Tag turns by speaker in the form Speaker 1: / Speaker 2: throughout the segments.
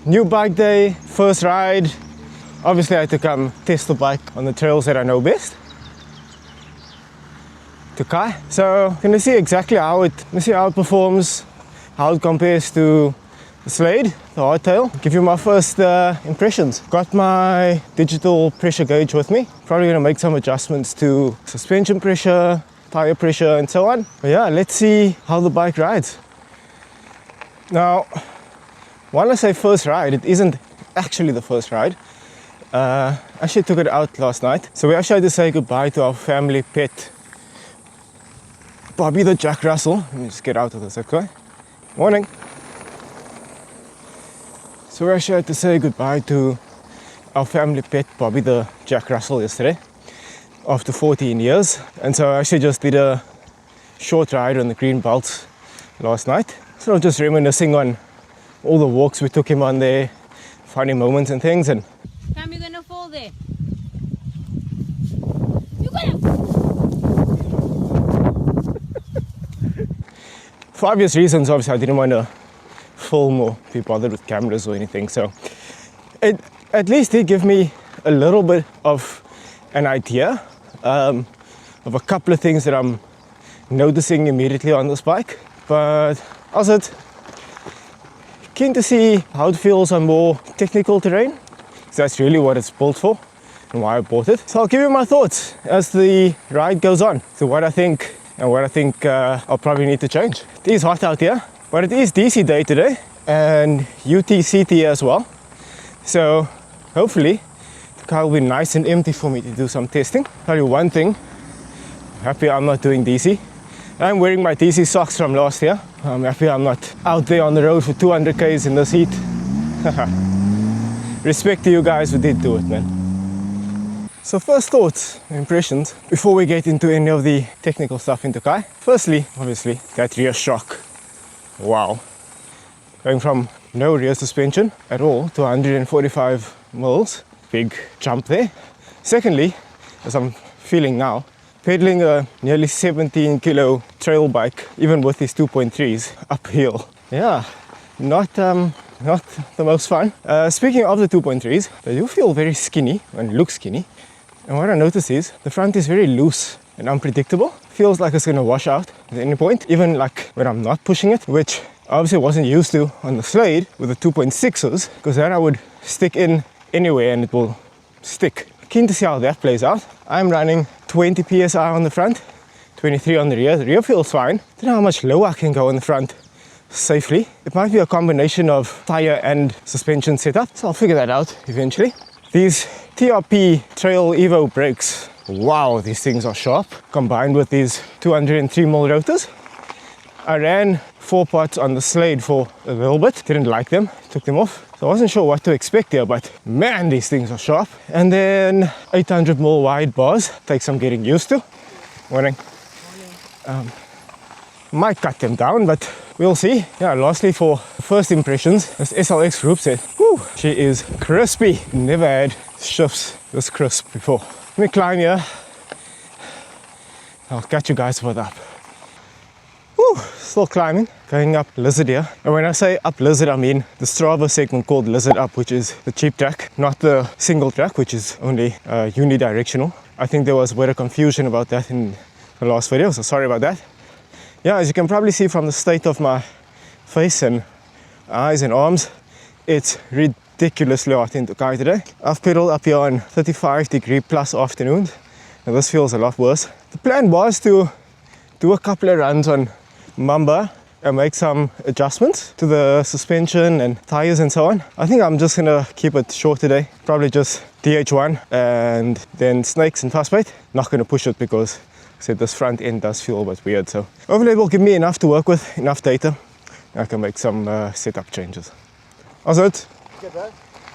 Speaker 1: New bike day, first ride. Obviously I had to come test the bike on the trails that I know best. Tokai. So I'm gonna see exactly how it performs, how it compares to the Slade, the hardtail. Give you my first impressions. Got my digital pressure gauge with me. Probably gonna make some adjustments to suspension pressure, tire pressure and so on. But yeah, let's see how the bike rides. Now, when I say first ride, it isn't actually the first ride. Actually took it out last night. So we actually had to say goodbye to our family pet, Bobby the Jack Russell. Let me just get out of this, okay? Morning. So we actually had to say goodbye to our family pet, Bobby the Jack Russell, yesterday, after 14 years. And so I actually just did a short ride on the greenbelt last night. So I'm just reminiscing on all the walks we took him on there, funny moments and things. And
Speaker 2: Cam, you're gonna fall there. You're gonna.
Speaker 1: For obvious reasons, obviously, I didn't want to film or be bothered with cameras or anything. So it at least did give me a little bit of an idea of a couple of things that I'm noticing immediately on this bike. But also, keen to see how it feels on more technical terrain. So that's really what it's built for and why I bought it. So I'll give you my thoughts as the ride goes on. So what I think and what I think I'll probably need to change. It is hot out here, but it is DC day today and UTCT as well. So hopefully the car will be nice and empty for me to do some testing. Tell you one thing, I'm happy I'm not doing DC. I'm wearing my DC socks from last year. I'm happy I'm not out there on the road for 200 k's in this heat. Respect to you guys who did do it, man. So first thoughts, impressions, before we get into any of the technical stuff in Tokai. Firstly, obviously, that rear shock. Wow. Going from no rear suspension at all to 145 mils. Big jump there. Secondly, as I'm feeling now, pedaling a nearly 17 kilo trail bike, even with these 2.3s, uphill. Yeah, not the most fun. Speaking of the 2.3s, they do feel very skinny and look skinny. And what I notice is the front is very loose and unpredictable. Feels like it's going to wash out at any point, even like when I'm not pushing it, which I obviously wasn't used to on the Slade with the 2.6s, because then I would stick in anywhere and it will stick. Keen to see how that plays out. I'm running 20 psi on the front, 23 on the rear. The rear feels fine. Don't know how much lower I can go on the front safely. It might be a combination of tire and suspension setup, so I'll figure that out eventually. These TRP Trail Evo brakes, wow, these things are sharp, combined with these 203mm rotors. I ran 4 pots on the Slade for a little bit, didn't like them, took them off. So I wasn't sure what to expect here, but man, these things are sharp. And then 800mm wide bars, takes some getting used to. Morning. Might cut them down, but we'll see. Yeah, lastly, for first impressions, this SLX group set, whew, she is crispy. Never had shifts this crisp before. Let me climb here. I'll catch you guys further up. Whew, still climbing, going up Lizard here. And when I say up Lizard, I mean the Strava segment called Lizard Up, which is the cheap track, not the single track, which is only unidirectional. I think there was a bit of confusion about that in the last video, so sorry about that. Yeah, as you can probably see from the state of my face and eyes and arms, it's ridiculously hot in Tokai today. I've pedaled up here on 35-degree plus afternoons, and this feels a lot worse. The plan was to do a couple of runs on Mamba and make some adjustments to the suspension and tires and so on. I think I'm just gonna keep it short today. Probably just DH1 and then snakes and fastbait. Not gonna push it because I said this front end does feel a bit weird, so hopefully it will give me enough to work with, enough data. I can make some setup changes. How's it?
Speaker 3: Good, bro.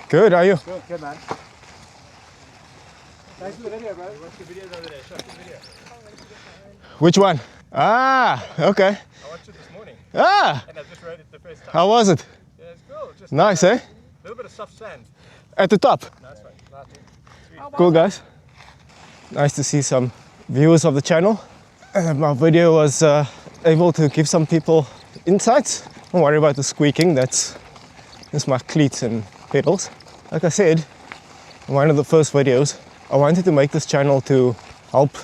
Speaker 1: Good, how are you?
Speaker 3: Good, man. Thanks for the video, bro. Watch the videos over there. Show the video.
Speaker 1: Which one? Ah, okay.
Speaker 3: I watched it this morning.
Speaker 1: Ah!
Speaker 3: And I just rode it the first time.
Speaker 1: How was it?
Speaker 3: Yeah, it's cool. Just
Speaker 1: Nice, eh?
Speaker 3: a little bit of soft sand.
Speaker 1: At the top.
Speaker 3: Nice one. Nice one. Sweet.
Speaker 1: Cool, guys. Nice to see some viewers of the channel. My video was able to give some people insights. Don't worry about the squeaking, that's This is my cleats and pedals. Like I said in one of the first videos, I wanted to make this channel to help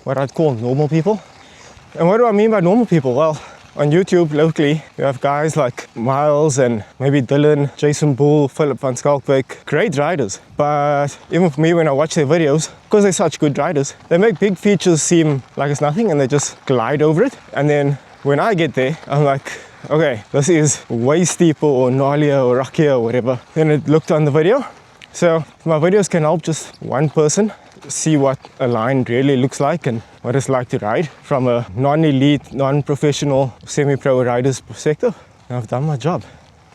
Speaker 1: what I'd call normal people. And what do I mean by normal people? Well, on YouTube locally, you have guys like Miles and maybe Dylan, Jason Bull, Philip van Skalkbeek, great riders. But even for me, when I watch their videos, because they're such good riders, they make big features seem like it's nothing and they just glide over it. And then when I get there, I'm like, okay, this is way steeper or gnarlier or rockier or whatever than it looked on the video. So if my videos can help just one person see what a line really looks like and what it's like to ride from a non-elite, non-professional, semi-pro rider's perspective, I've done my job.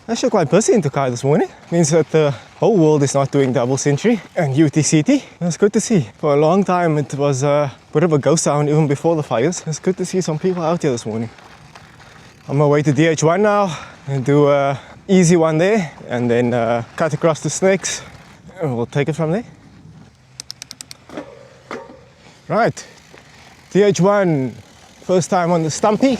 Speaker 1: Actually quite busy in Tokai this morning. Means that the whole world is not doing double century and UTCT. It's good to see. For a long time it was a bit of a ghost town even before the fires. It's good to see some people out here this morning. On my way to DH1 now and do a easy one there and then cut across the snakes and we'll take it from there. Right, DH1, first time on the Stumpy.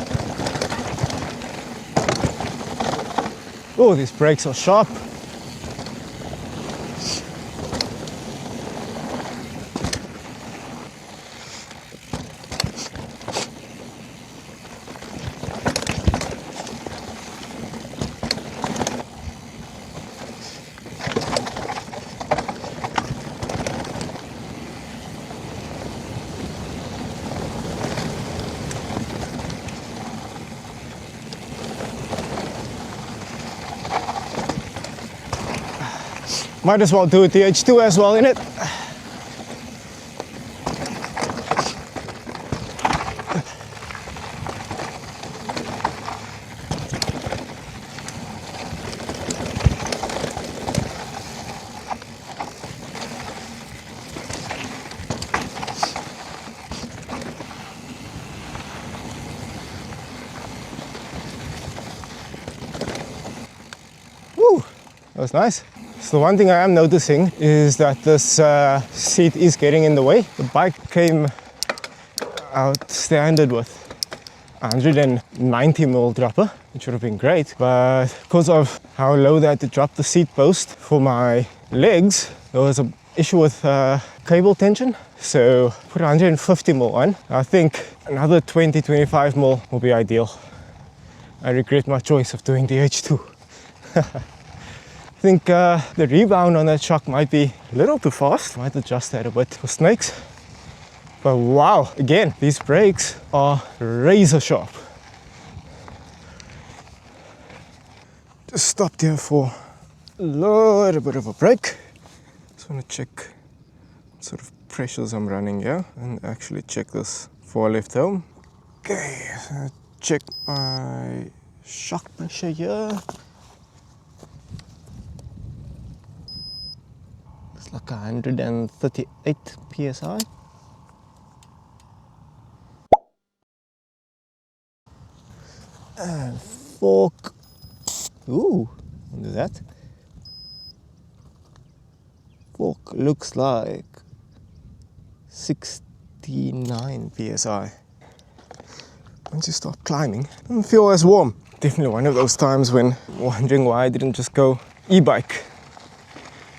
Speaker 1: Oh, these brakes are sharp. Might as well do a DH2 as well, innit? Woo, that was nice. So the one thing I am noticing is that this seat is getting in the way. The bike came out standard with 190mm dropper, which would have been great, but because of how low they had to drop the seat post for my legs, there was an issue with cable tension. So put 150mm on. I think another 20-25mm will be ideal. I regret my choice of doing the H2. I think the rebound on that shock might be a little too fast. Might adjust that a bit for snakes. But wow, again, these brakes are razor sharp. Just stopped here for a little bit of a break. Just want to check what sort of pressures I'm running here and actually check this before I left home. Okay, so check my shock pressure here. Like 138 psi. And fork. Ooh, I'll do that. Fork looks like 69 psi. Once you start climbing, it doesn't feel as warm. Definitely one of those times when wondering why I didn't just go e-bike.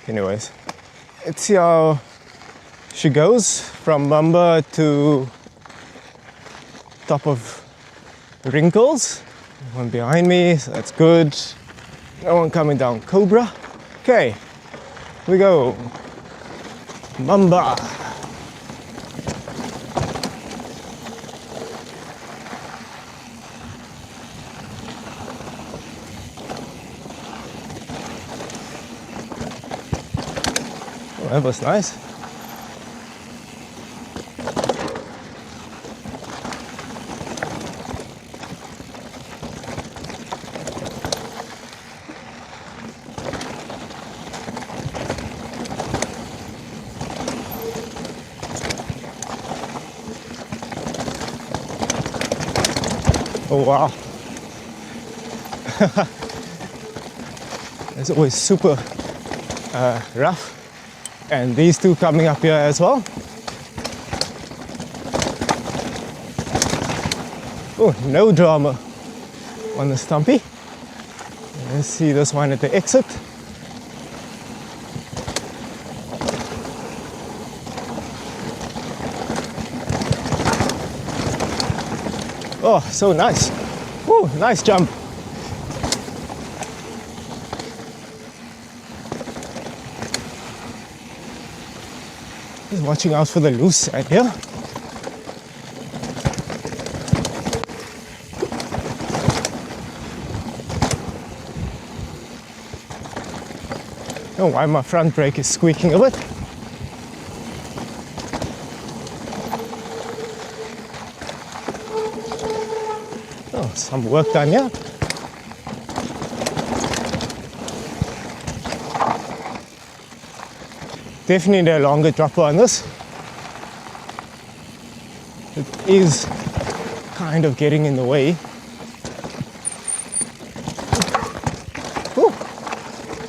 Speaker 1: Anyways. Let's see how she goes from Mamba to top of Wrinkles. No one behind me, so that's good. No one coming down Cobra. Okay, here we go. Mamba. Oh, that was nice. Oh wow. It's always super rough. And these two coming up here as well. Oh, no drama on the Stumpy. Let's see this one at the exit. Oh, so nice. Woo, nice jump. Just watching out for the loose side here. I don't know why my front brake is squeaking a bit. Oh, some work done here. Definitely a longer dropper on this. It is kind of getting in the way. Ooh,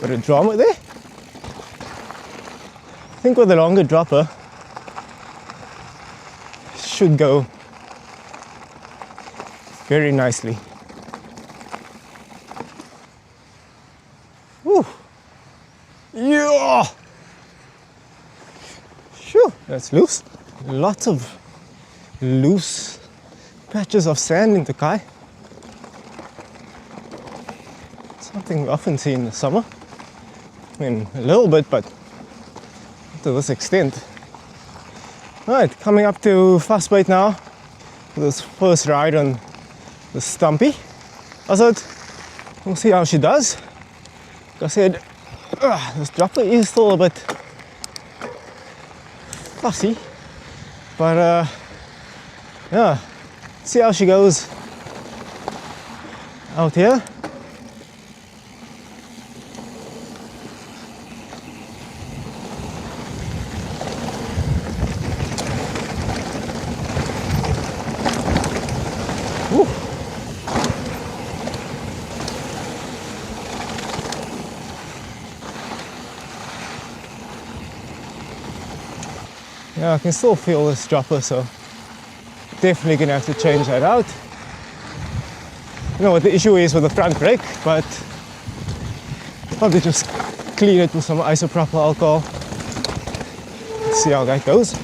Speaker 1: bit of drama there. I think with a longer dropper, should go very nicely. Woo! Yeah! Phew, that's loose. Lots of loose patches of sand in Tokai. Something we often see in the summer. I mean, a little bit, but not to this extent. Right, coming up to Vasbyt now. This first ride on the Stumpy. Hazard, we'll see how she does. Like I said, this dropper is still a bit fussy, but yeah, see how she goes out here. Woo. Yeah, I can still feel this dropper, so definitely gonna have to change that out. You know what the issue is with the front brake, but probably just clean it with some isopropyl alcohol. Let's see how that goes.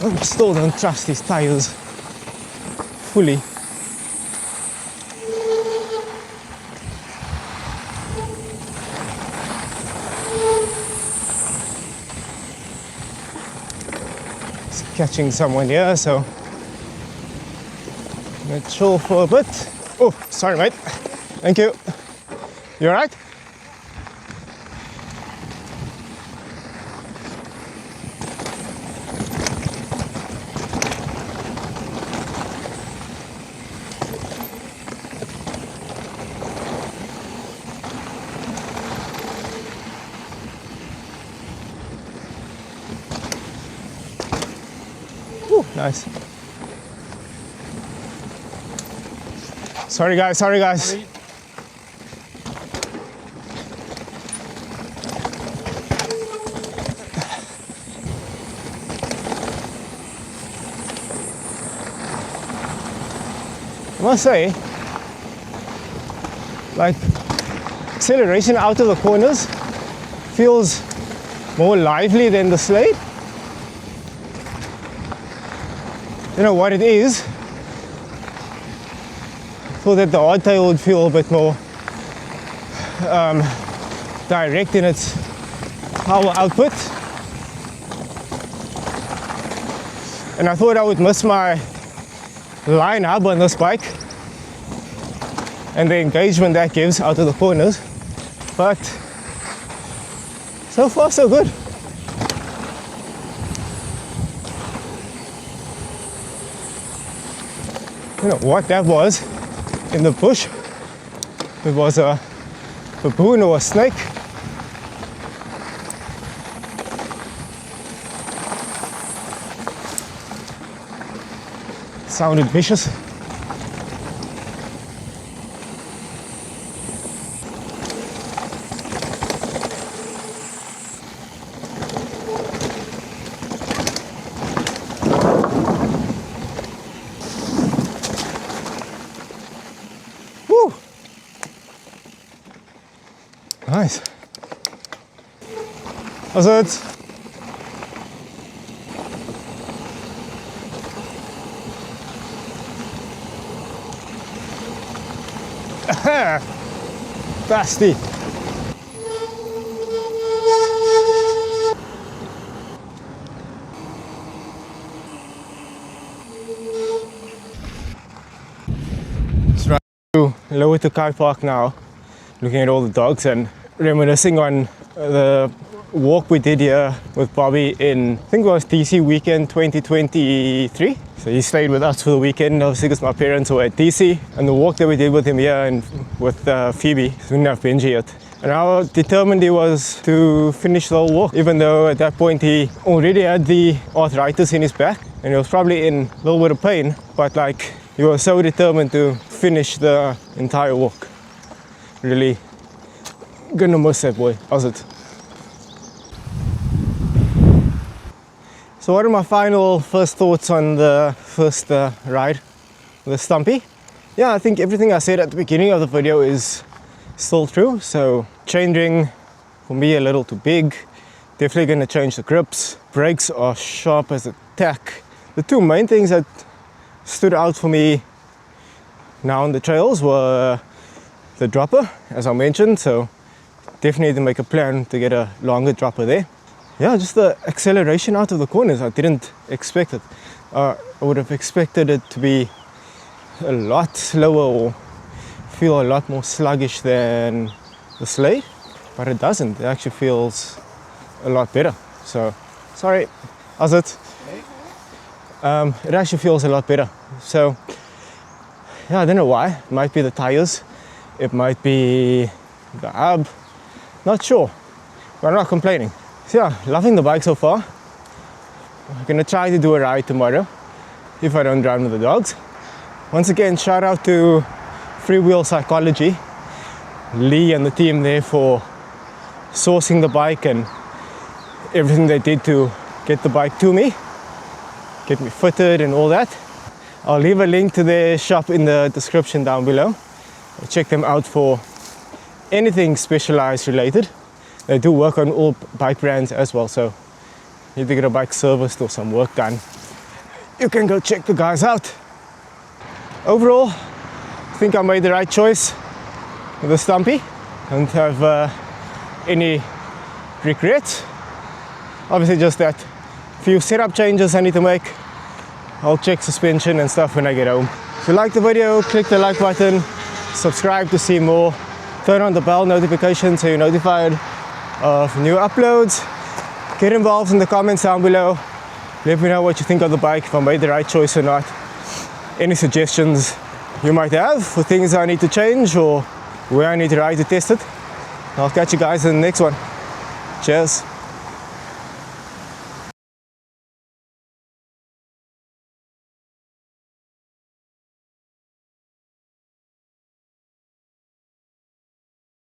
Speaker 1: I still don't trust these tires fully. Catching someone here, so I'm gonna chill for a bit. Oh, sorry mate. Thank you. You alright? Nice. Sorry guys, sorry guys. I must say, like, acceleration out of the corners feels more lively than the slate. You know what it is? I thought that the hardtail would feel a bit more direct in its power output. And I thought I would miss my line hub on this bike and the engagement that gives out of the corners. But so far so good. You know what that was in the bush? It was a baboon or a snake. Sounded vicious. Nice. How's it? Vasbyt. It's right to lower Tokai Park now, looking at all the dogs and reminiscing on the walk we did here with Bobby in, I think it was DC weekend 2023. So he stayed with us for the weekend, obviously because my parents were at DC, and the walk that we did with him here and with Phoebe, so we didn't have Benji yet. And how determined he was to finish the whole walk, even though at that point he already had the arthritis in his back and he was probably in a little bit of pain, but like he was so determined to finish the entire walk. Really gonna miss that boy. How's it? So what are my first thoughts on the first ride with the Stumpy? Yeah, I think everything I said at the beginning of the video is still true. So chain ring for me a little too big. Definitely gonna change the grips. Brakes are sharp as a tack. The two main things that stood out for me now on the trails were the dropper, as I mentioned. So definitely need to make a plan to get a longer dropper there. Yeah, just the acceleration out of the corners, I didn't expect it. I would have expected it to be a lot slower or feel a lot more sluggish than the Slade, but it doesn't. It actually feels a lot better. So, sorry, how's it? It actually feels a lot better. So, yeah, I don't know why. It might be the tires, it might be the hub, not sure, but I'm not complaining. So yeah, loving the bike so far. I'm gonna try to do a ride tomorrow if I don't run with the dogs. Once again, shout out to Freewheel Psychology, Lee and the team there for sourcing the bike and everything they did to get the bike to me, get me fitted and all that. I'll leave a link to their shop in the description down below. Check them out for anything Specialized related. They do work on all bike brands as well, so if you need to get a bike serviced or some work done, you can go check the guys out. Overall, I think I made the right choice with the Stumpy. Don't have any regrets. Obviously just that few setup changes I need to make. I'll check suspension and stuff when I get home. If you like the video, click the like button, subscribe to see more, turn on the bell notification so you're notified of new uploads. Get involved in the comments down below. Let me know what you think of the bike, if I made the right choice or not. Any suggestions you might have for things I need to change or where I need to ride to test it. I'll catch you guys in the next one. Cheers.